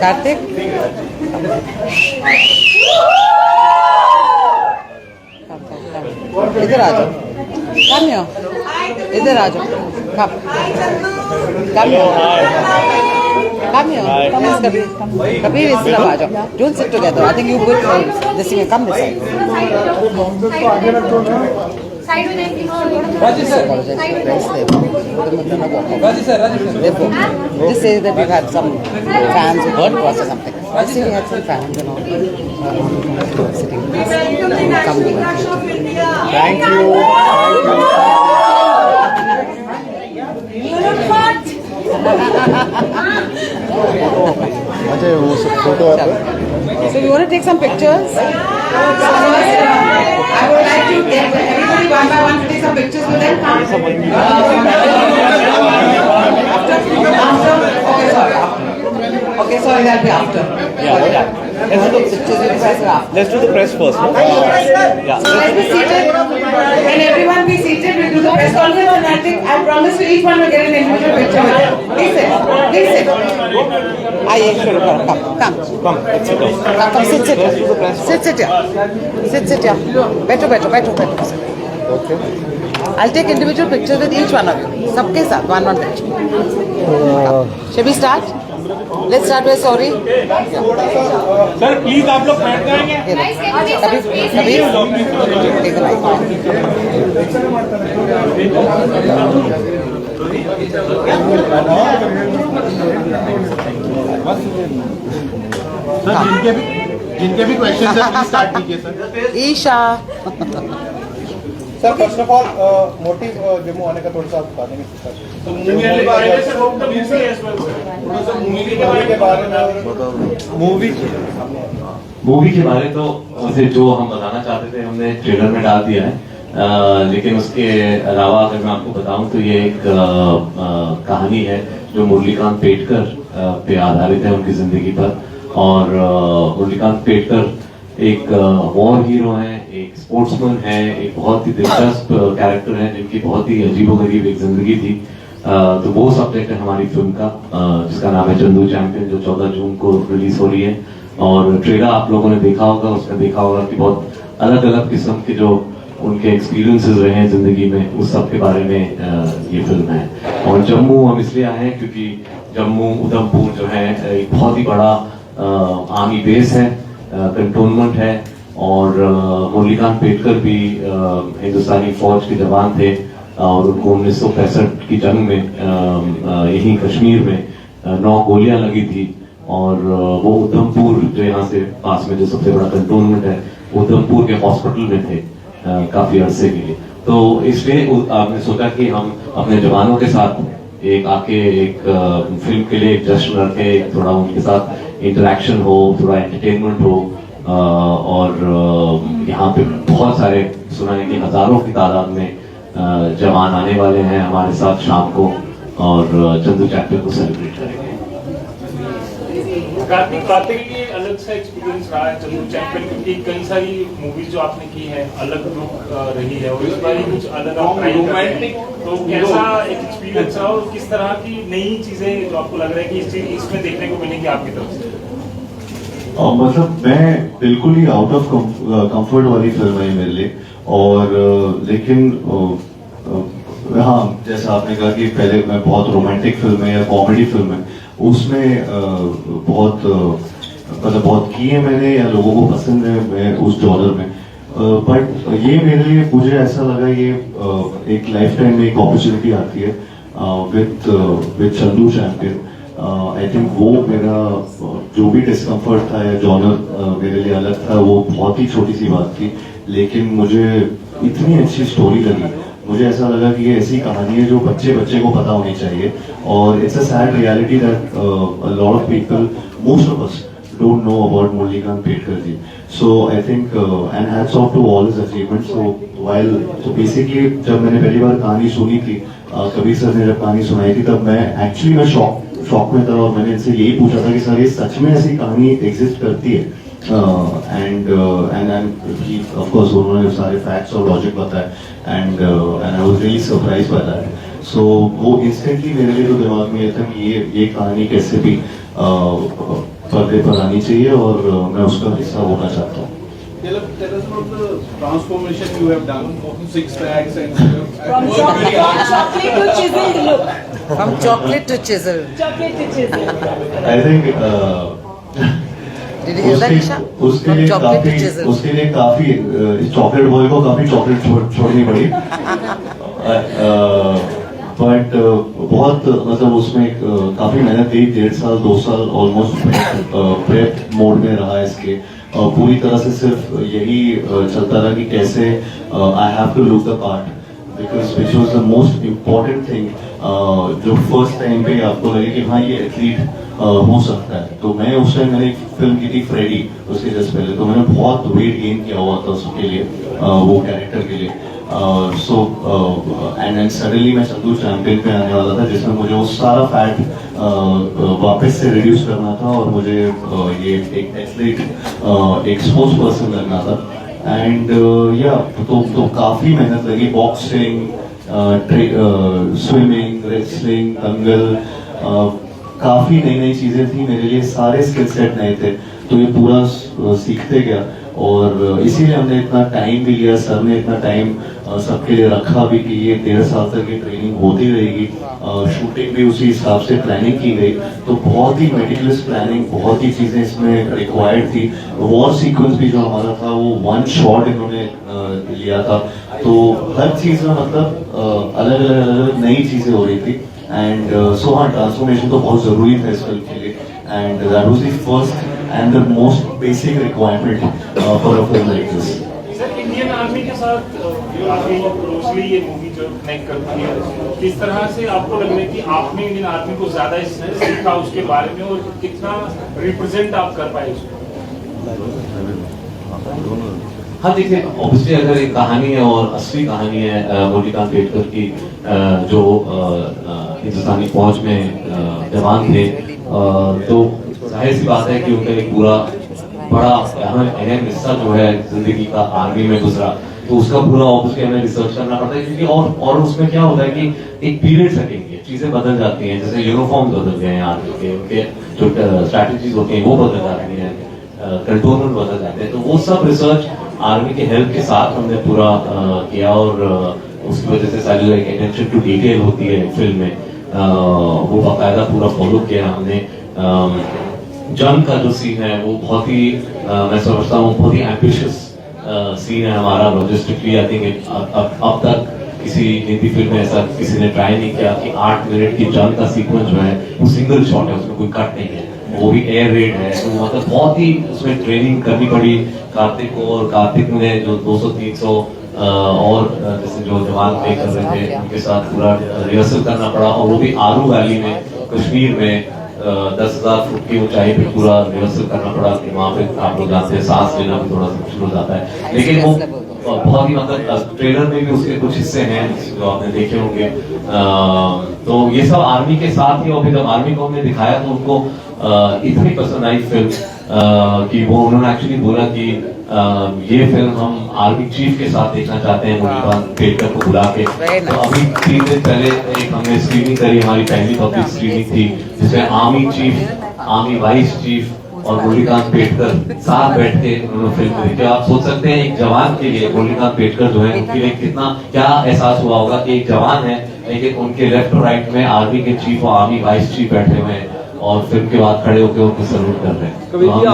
कार्तिक इधर आ जाओ, इधर आ जाओ, come here, Kabir is still आ जाओ, don't sit together, I think you good for this thing, come this side. Rajesh sir, just say that we've had some fans who heard us or something. Just say we had some fans and all sitting. Come here. Thank you. अच्छा वो photo आता है. So you want to take some pictures? I would like to get everybody one by one to take some pictures with them. After? Okay, sorry, that'll be after. Yeah. Let's do the press first. No? Yeah. So let's be seated. Can everyone be seated? We'll do the press conference and I think I promise you each one will get an individual picture with them. Please sit. Please sit. Come. Come, sit here. Sit here. Better. Okay. I'll take individual pictures with each one of you. सबके साथ one picture. Shall we start? Let's start with sorry. Sir please आप लोग बैठ जाएंगे. कभी take the mic. Sir जिनके भी question है प्लीज स्टार्ट कीजिए sir. Isha. Sir first of all motive Jammu आने का थोड़ा सा बता देंगे सर. तो मूवी के बारे में सर थोड़ा सा मूवी के बारे में मूवी के बारे तो वैसे जो हम बताना चाहते थे हमने ट्रेलर में डाल दिया है. लेकिन उसके अलावा अगर मैं आपको बताऊं तो ये एक कहानी है जो मुरलीकांत पेटकर पे आधारित है, उनकी जिंदगी पर. और मुरलीकांत पेटकर एक वॉर हीरो हैं, एक स्पोर्ट्समैन है, एक बहुत ही दिलचस्प कैरेक्टर है जिनकी बहुत ही अजीबोगरीब एक जिंदगी थी. तो वो सब्जेक्ट है हमारी फिल्म का, जिसका नाम है चंदू चैंपियन, जो 14 जून को रिलीज हो रही है. और ट्रेलर आप लोगों ने देखा होगा, उसमें देखा होगा कि बहुत अलग अलग किस्म के जो उनके एक्सपीरियंसेस रहे हैं जिंदगी में, उस सब के बारे में ये फिल्म है. और जम्मू हम इसलिए आए हैं क्योंकि जम्मू उधमपुर जो है एक बहुत ही बड़ा आर्मी बेस है, कंटोनमेंट है. और मुरलीकांत पेटकर भी हिंदुस्तानी फौज के जवान थे और उनको 1965 की जंग में यहीं कश्मीर में 9 गोलियां लगी थी. और वो उधमपुर जो यहाँ से पास में जो सबसे बड़ा कंटोनमेंट है, उधमपुर के हॉस्पिटल में थे काफी अरसे के लिए. तो इसलिए आपने सोचा कि हम अपने जवानों के साथ एक फिल्म के लिए एक जश्न रखें, थोड़ा उनके साथ इंटरेक्शन हो, थोड़ा एंटरटेनमेंट हो. और यहाँ पे बहुत सारे सुना है कि हजारों की तादाद में जवान आने वाले हैं हमारे साथ शाम को और चंदू चैंपियन को सेलिब्रेट करेंगे. कार्तिक की अलग सा एक्सपीरियंस रहा है चंदू चैंपियन, क्योंकि कई सारी मूवीज जो आपने की है अलग लुक रही है और इस बार कुछ अलग आप ट्राई कर रहे हैं. तो कैसा एक एक्सपीरियंस रहा और किस तरह की नई चीजें जो आपको लग रहा है कि इसमें देखने को मिलेंगी आपकी तरफ से? मतलब मैं बिल्कुल ही आउट ऑफ कंफर्ट वाली फिल्म है मेरे लिए. और लेकिन हाँ, जैसा आपने कहा कि पहले मैं बहुत रोमांटिक फिल्म है या कॉमेडी फिल्म है उसमें बहुत की है मैंने, या लोगों को पसंद है मैं उस जॉनर में. बट ये मेरे लिए मुझे ऐसा लगा ये एक लाइफ टाइम में एक अपॉर्चुनिटी आती है with Chandu champion. I think वो मेरा जो भी डिस्कम्फर्ट था या जॉनर मेरे लिए अलग था, वो बहुत ही छोटी सी बात थी. लेकिन मुझे इतनी अच्छी स्टोरी लगी, मुझे ऐसा लगा कि ये ऐसी कहानी है जो बच्चे को पता होनी चाहिए. और it's a sad reality that a lot of people, most of us don't know about Muralikant Petkar ji. So I think and hats off to all his achievements. So basically जब मैंने पहली बार कहानी सुनी थी, कबीर सर ने जब कहानी सुनाई थी, तब मैं शॉक में था. और मैंने इनसे यही पूछा था कि सर ये सच में ऐसी कहानी एग्जिस्ट करती है? एंड ऑफ कोर्स उन्होंने सारे फैक्ट्स और लॉजिक बताए and I was really surprised by that. So वो इंस्टेंटली मेरे लिए तो दिमाग में ये था कि ये कहानी कैसे भी पर्दे पर आनी चाहिए और मैं उसका हिस्सा होना चाहता हूँ। Tell us about the transformation you have done of 6 packs and From chocolate to chiseled look. From chocolate to chisel. Chocolate to chisel. I think Did you hear that, Isha? उसके From लिए chocolate to काफी chisel. उसके लिए काफी इस chocolate boy को काफी chocolate छोड़नी पड़ी। बट बहुत मतलब उसमें काफी मेहनत गई, 1.5 साल 2 साल ऑलमोस्ट प्रेप मोड में रहा इसके। पूरी तरह से सिर्फ यही चलता रहा कि कैसे I have to look the part, because which was the most important thing. जो फर्स्ट टाइम पे आपको लगे कि हाँ ये एथलीट हो सकता है। तो मैं उस टाइम मैंने एक फिल्म की थी फ्रेडी, उसके जस्ट पहले, तो मैंने बहुत वेट गेन किया हुआ था उसके लिए, वो कैरेक्टर के लिए। सो एंड सडनली मैं चंदू चैंपियन पे आने वाला था, जिसमें मुझे वो सारा फैट वापस से रिड्यूस करना था और मुझे ये एक एथलीट एक स्पोर्ट्स पर्सन लगना था। एंड या तो काफी मेहनत लगी, बॉक्सिंग, स्विमिंग, रेसलिंग, दंगल, काफी नई नई चीजें थी मेरे लिए, सारे स्किल सेट नए थे, तो ये पूरा सीखते गया। और इसीलिए हमने इतना टाइम भी लिया, सर ने इतना टाइम सबके लिए रखा भी कि ये 1.5 साल तक ये ट्रेनिंग होती रहेगी। शूटिंग भी उसी हिसाब से प्लानिंग की गई, तो बहुत ही मेटिकुलस प्लानिंग, बहुत ही चीजें इसमें रिक्वायर्ड थी। वॉर सीक्वेंस भी जो हमारा था वो 1 शॉट इन्होंने लिया था, तो हर चीज में मतलब अलग अलग नई चीजें हो रही थी। एंड सो हाँ, ट्रांसफॉर्मेशन तो बहुत जरूरी था इस फिल्म के लिए, and that was the first and the most basic requirement for a film like this. Sir, Indian army के साथ काफी क्लोजली ये मूवी जो कनेक्ट करती है, किस तरह से आपको लग रहा है कि आपने इंडियन आर्मी को ज्यादा सीखा उसके बारे में, और कितना रिप्रेजेंट आप कर पाए उसको? हाँ देखिए, ऑब्वियसली अगर एक कहानी है और असली कहानी है मोलिकांत पेटकर की, जो हिंदुस्तानी फौज में जवान थे, तो जाहिर सी बात है कि उनका एक पूरा बड़ा अहम हिस्सा जो है जिंदगी का आर्मी में गुजरा, तो उसका पूरा ऑब्वियसली हमें रिसर्च करना पड़ता है, क्योंकि और उसमें क्या होता है कि एक पीरियड सेटिंग है, चीजें बदल जाती हैं, जैसे यूनिफॉर्म बदल गए हैं आर्मी के, उनके जो स्ट्रैटेजीज होती हैं वो बदल जाती हैं, कंट्रोलमेंट बदल जाते हैं, तो वो सब रिसर्च आर्मी के हेल्प के साथ हमने पूरा किया। और उसकी वजह से सारी जो एक अटेंशन टू डिटेल होती है फिल्म में, वो बाकायदा पूरा फॉलो किया हमने। जंग का जो सीन है वो बहुत ही मैं समझता हूँ बहुत ही एम्बिशियस सीन है हमारा लॉजिस्टिकली। आई थिंक अब तक किसी हिंदी फिल्म में ऐसा किसी ने ट्राई नहीं किया कि 8 मिनट की जंग का सीक्वेंस जो है वो सिंगल शॉट है, उसमें कोई कट नहीं है, वो भी एयर रेड है, तो मतलब बहुत ही उसमें ट्रेनिंग करनी पड़ी कार्तिक को, और कार्तिक ने जो 200-300 और जैसे जो जवान प्ले कर रहे थे उनके साथ पूरा रिहर्सल करना पड़ा, और वो भी आरू वैली में कश्मीर में 10,000 फुट की ऊंचाई पे पूरा रिहर्सल करना पड़ा कि वहाँ पे आप लोग जानते हैं सांस लेना भी थोड़ा सा मुश्किल हो जाता है, लेकिन वो बहुत ही मतलब ट्रेलर में भी उसके कुछ हिस्से हैं जो आपने देखे होंगे। तो ये सब आर्मी के साथ ही, और फिर जब आर्मी को हमने दिखाया तो उनको इतनी पसंद आई फिल्म कि वो उन्होंने एक्चुअली बोला कि ये फिल्म हम आर्मी चीफ के साथ देखना चाहते हैं, मोलिकांत पेटकर को बुला के। तो अभी 3 दिन पहले एक हमने स्क्रीनिंग करी, हमारी पहली पब्लिक स्क्रीनिंग थी, जिसमें army chief, army vice chief और मोलिकांत पेटकर साथ बैठ के उन्होंने फिल्म देखी। आप सोच सकते हैं एक जवान के लिए मोलिकांत पेटकर जो है उनके लिए कितना क्या एहसास हुआ होगा कि एक जवान है लेकिन उनके लेफ्ट और राइट में आर्मी के चीफ और आर्मी वाइस चीफ बैठे हुए हैं और फिल्म के बाद खड़े होकर उनको सल्यूट कर रहे हैं। कभी भी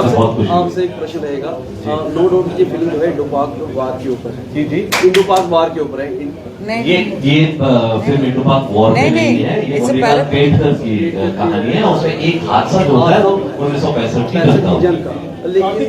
आपसे एक प्रश्न रहेगा, नो डाउट ये फिल्म जो है इंडो-पाक वार के ऊपर है। जी इंडो-पाक वार के ऊपर है। ये फिल्म इंडो-पाक वॉर में नहीं है, ये मोलिकांत पेटकर की कहानी है। उसमें एक हादसा जो होता है वो 1965 की घटना है। लेकिन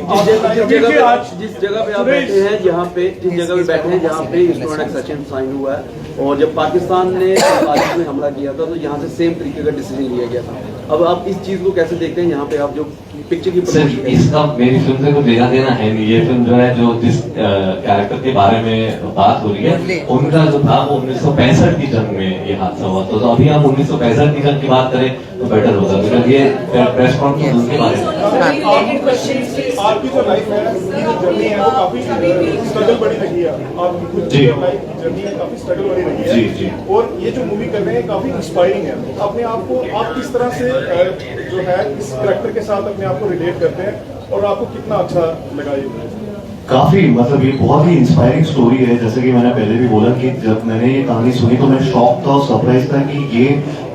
जिस जगह पे आप बैठे हैं, जहाँ पे जिस जगह पे बैठे हैं जहाँ पे इंस्ट्रूमेंट एक्सेशन साइन हुआ है, और जब पाकिस्तान ने बारिश में हमला किया था तो यहाँ से सेम तरीके का डिसीजन लिया गया था। अब आप इस चीज को कैसे देखते हैं, यहाँ पे आप जो पिक्चर की सिर्फ इसका मेरी फिल्म से कुछ लेना देना है नहीं। ये फिल्म जो है जो जिस कैरेक्टर के बारे में बात हो रही है उनका जो था वो 1965 की जंग में ये हादसा हुआ, तो अभी हम 1965 की जंग की बात करें तो बेटर होगा, क्योंकि ये प्रेस कॉन्फ्रेंस उनके बारे में। आपकी जो लाइफ है, आपकी जो जर्नी है वो काफी स्ट्रगल बड़ी लगी है आपकी। जी जर्नी है काफी स्ट्रगल वाली रही है। जी, जी। और ये जो मूवी कर रहे हैं काफी इंस्पायरिंग है। अपने आप को आप किस तरह से जो है इस कैरेक्टर के साथ अपने आप को रिलेट करते हैं और आपको कितना अच्छा लगा ये? काफी मतलब ये बहुत ही इंस्पायरिंग स्टोरी है। जैसे कि मैंने पहले भी बोला कि जब मैंने ये कहानी सुनी तो मैं शॉक था और सरप्राइज था कि ये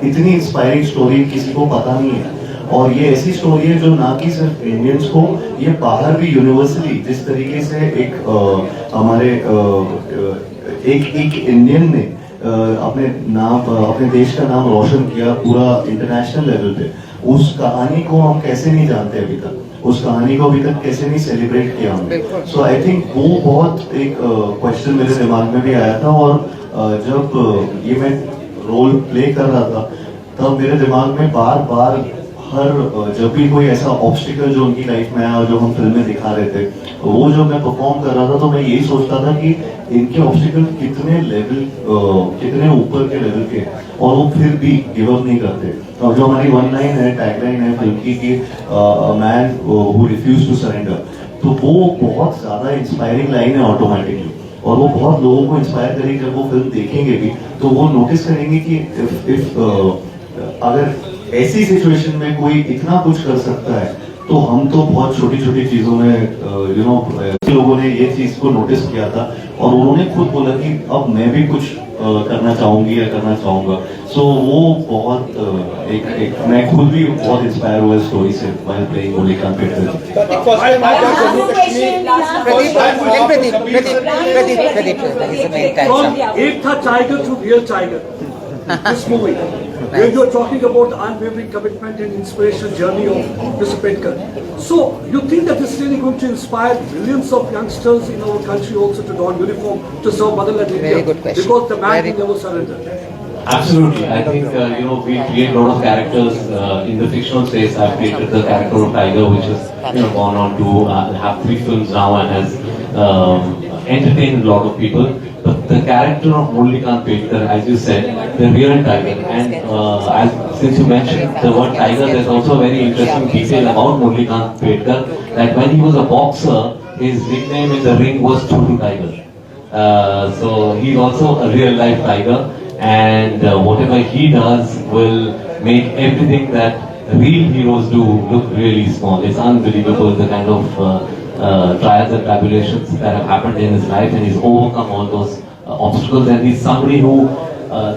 इतनी इंस्पायरिंग स्टोरी किसी को पता नहीं है। और ये ऐसी स्टोरी है जो ना कि सिर्फ इंडियंस को, ये बाहर भी यूनिवर्सली जिस तरीके से एक हमारे एक इंडियन ने अपने नाम अपने देश का नाम रोशन किया पूरा इंटरनेशनल लेवल पे, उस कहानी को हम कैसे नहीं जानते अभी तक, उस कहानी को अभी तक कैसे नहीं सेलिब्रेट किया हमने। सो आई थिंक वो बहुत एक क्वेश्चन मेरे दिमाग में भी आया था। और जब ये मैं रोल प्ले कर रहा था तब मेरे दिमाग में बार बार हर जब भी कोई ऐसा ऑब्स्टिकल जो उनकी लाइफ में आया और जो हम फिल्म में दिखा रहे थे, वो जो मैं परफॉर्म कर रहा था तो मैं यही सोचता था कि इनके ऑब्स्टिकल कितने लेवल कितने ऊपर के लेवल के, और वो फिर भी गिव अप नहीं करते। और जो हमारी वन लाइन है, टैगलाइन है फिल्म की कि man who refuse to surrender, तो वो बहुत ज्यादा इंस्पायरिंग लाइन है ऑटोमेटिकली, और वो बहुत लोगों को इंस्पायर करेगी। जब वो फिल्म देखेंगे भी तो वो नोटिस करेंगे कि इफ अगर ऐसी सिचुएशन में कोई इतना कुछ कर सकता है तो हम तो बहुत छोटी छोटी चीजों में लोगों ने ये चीज को नोटिस किया था और उन्होंने खुद बोला कि अब मैं भी कुछ करना चाहूंगी या करना चाहूंगा। सो वो बहुत एक मैं खुद भी बहुत इंस्पायर हुआ स्टोरी से while playing Muralikant Ek Tha Tiger to real tiger this movie where you're talking about the unwavering commitment and inspirational journey of Mr. Petkar. So you think that this is really going to inspire millions of youngsters in our country also to don uniform to serve motherland India? Very good question. Because the man Very will never surrender. Absolutely. I think, we create a lot of characters in the fictional space. I've created the character of Tiger, which has gone on to have 3 films now and has entertained a lot of people. But the character of Murlikant Petkar, as you said, the real Tiger, and since you mentioned the word Tiger, there's also a very interesting detail about Murlikant Petkar, that when he was a boxer, his nickname in the ring was Chotu Tiger. So he's also a real life tiger, and whatever he does will make everything that real heroes do look really small. It's unbelievable the kind of trials and tribulations that have happened in his life, and he's overcome all those obstacles. And he's somebody who,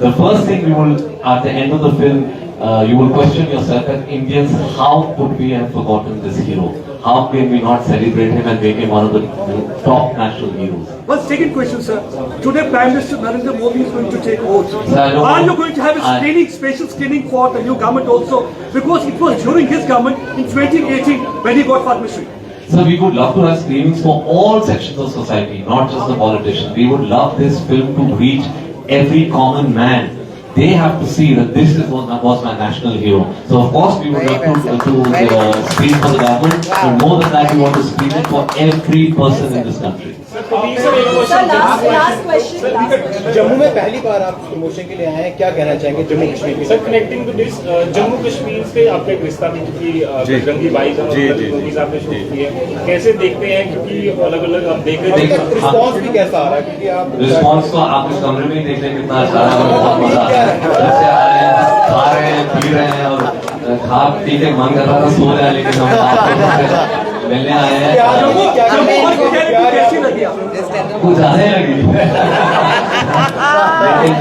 the first thing you will, at the end of the film, you will question yourself as Indians, how could we have forgotten this hero? How can we not celebrate him and make him one of the top national heroes? One second question, sir. Today, Prime Minister Narendra Modi is going to take oath. Sir, Are you going to have a screening, special screening for the new government also? Because it was during his government in 2018 when he got Padma Shri. So we would love to have screenings for all sections of society, not just the politicians. We would love this film to reach every common man. They have to see that this is was my national hero. So of course we would love to screen for the government, but more than that we want to screen it for every person in this country. Sir, last question. Jammu में पहली बार आप promotion के लिए आए हैं, क्या कहना चाहेंगे जम्मू कश्मीर के? Sir, connecting to this, Jammu Kashmir से आपका एक रिश्ता भी, क्योंकि बजरंगी भाईजान और मूवीज आपने शूट की है, कैसे देखते हैं? क्योंकि अलग अलग आप देख रहे हैं, रिस्पॉन्स भी कैसा आ रहा है? क्योंकि आप रिस्पॉन्स तो आप इस कमरे में ही देख रहे हैं कितना अच्छा है, बहुत मजा आ रहा है। जैसे आ रहे हैं, खा रहे हैं, पी रहे हैं, और खा पी के मन कर रहा था सो रहे हैं, लेकिन हम आपको मिलने आए हैं। कैसी लगी आपको? कुछ ज्यादा ही लगी लेकिन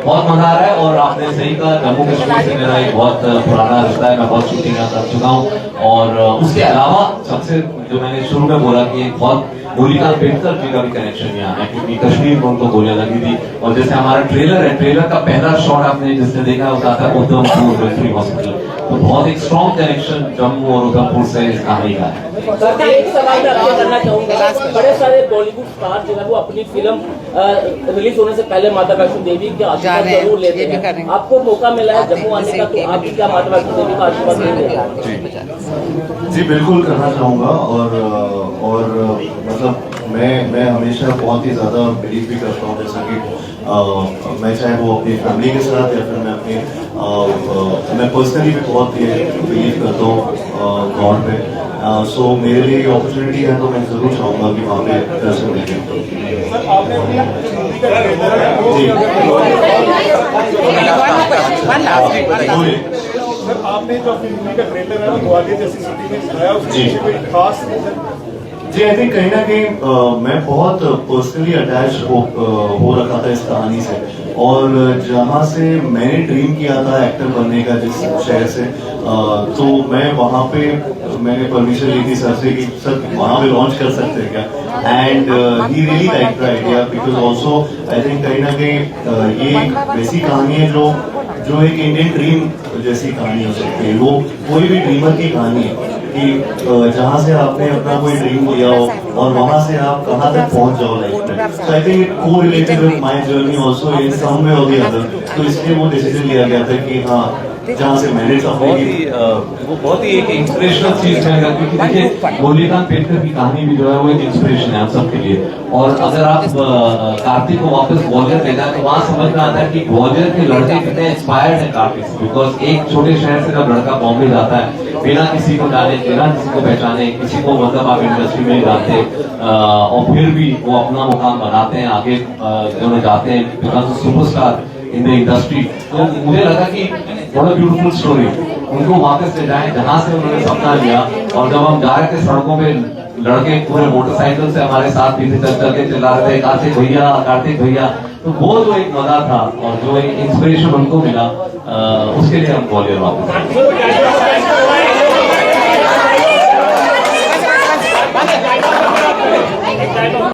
बहुत मजा आ रहा है। और आपने सही कहा, जम्मू कश्मीर से मेरा एक बहुत पुराना रिश्ता है, मैं बहुत शूटिंग कर चुका हूँ। और उसके अलावा सबसे जो मैंने शुरू में बोला कि बहुत मुरलीकांत पेटकर जी का भी कनेक्शन यहाँ है, क्योंकि कश्मीर में उनको गोलियां लगी थी। और जैसे हमारा ट्रेलर है, ट्रेलर का पहला शॉट आपने जिसने देखा उसका था उधमपुर मिलिट्री हॉस्पिटल, तो बहुत एक स्ट्रॉन्ग कनेक्शन जम्मू और उधमपुर से इस कहानी का है। सर, एक सवाल मैं आपसे करना चाहूंगा, बड़े सारे बॉलीवुड स्टार जो है वो अपनी फिल्म रिलीज होने से पहले माता वैष्णो देवी के आशीर्वाद जरूर लेते हैं। आपको मौका मिला है जम्मू आने का, तो आप भी क्या माता वैष्णो देवी का आशीर्वाद लेंगे? जी बिल्कुल करना चाहूँगा। और मतलब मैं हमेशा बहुत ही ज़्यादा बिलीव भी करता हूँ, जैसा कि मैं चाहे वो अपनी फैमिली के साथ या फिर मैं अपनी मैं पर्सनली भी बहुत ये बिलीव करता हूँ गॉड पे। सो मेरे लिए ये अपॉर्चुनिटी है तो मैं जरूर चाहूंगा कि वहाँ पे दर्शन देखें। सर आपने अपनी मूवी का ट्रेलर है वो जी। बोलिए। सर आपने जो अपनी मूवी का ट्रेलर है वो ग्वालियर जैसी सिटी में आया उसके जी। पीछे कोई खास रीजन? जी आई थिंक कहीं ना कहीं मैं बहुत पर्सनली अटैच हो रखा था इस कहानी से, और जहाँ से मैंने ड्रीम किया था एक्टर बनने का जिस शहर से, तो मैं वहाँ पे मैंने परमिशन ली थी सर से कि सर वहाँ पे लॉन्च कर सकते हैं क्या, and he really like the idea because also I think कहीं ना कहीं ये एक वैसी कहानी है जो एक इंडियन ड्रीम जैसी कहानी हो सकती है। वो कोई भी ड्रीमर की कहानी है कि जहाँ से आपने अपना कोई ड्रीम लिया हो और वहाँ से आप कहाँ तक पहुँच जाओ लाइफ में। सो आई थिंक इट को related with my journey also in some way और द अदर, तो इसलिए वो डिसीजन लिया गया था कि हाँ जहाँ से मैंने वो बहुत ही एक इंस्पिरेशनल चीज है, क्योंकि देखिए गोलीकांत पेटकर की कहानी भी जो है वो एक इंस्पिरेशन है आप सबके लिए। और अगर आप कार्तिक को वापस ग्वालियर ले जाए तो वहाँ समझ में आता है कि ग्वालियर के लड़के कितने इंस्पायर्ड है कार्तिक से, बिकॉज एक छोटे शहर से जब लड़का बॉम्बे जाता है बिना किसी को जाने, बिना किसी को पहचाने, किसी को मतलब आप इंडस्ट्री में जाते और फिर भी वो अपना मुकाम बनाते हैं, आगे जो जाते हैं because superstar in the industry. तो मुझे लगा कि बड़ा ब्यूटीफुल स्टोरी, उनको वापस ले जाएं जहां से उन्होंने सपना लिया। और जब हम जा रहे थे सड़कों पे लड़के पूरे मोटरसाइकिल से हमारे साथ भी थे, चल के चिल्ला रहे थे कार्तिक भैया, तो वो जो एक मजा था और जो एक इंस्पिरेशन उनको मिला, उसके लिए हम ग्वालियर वापस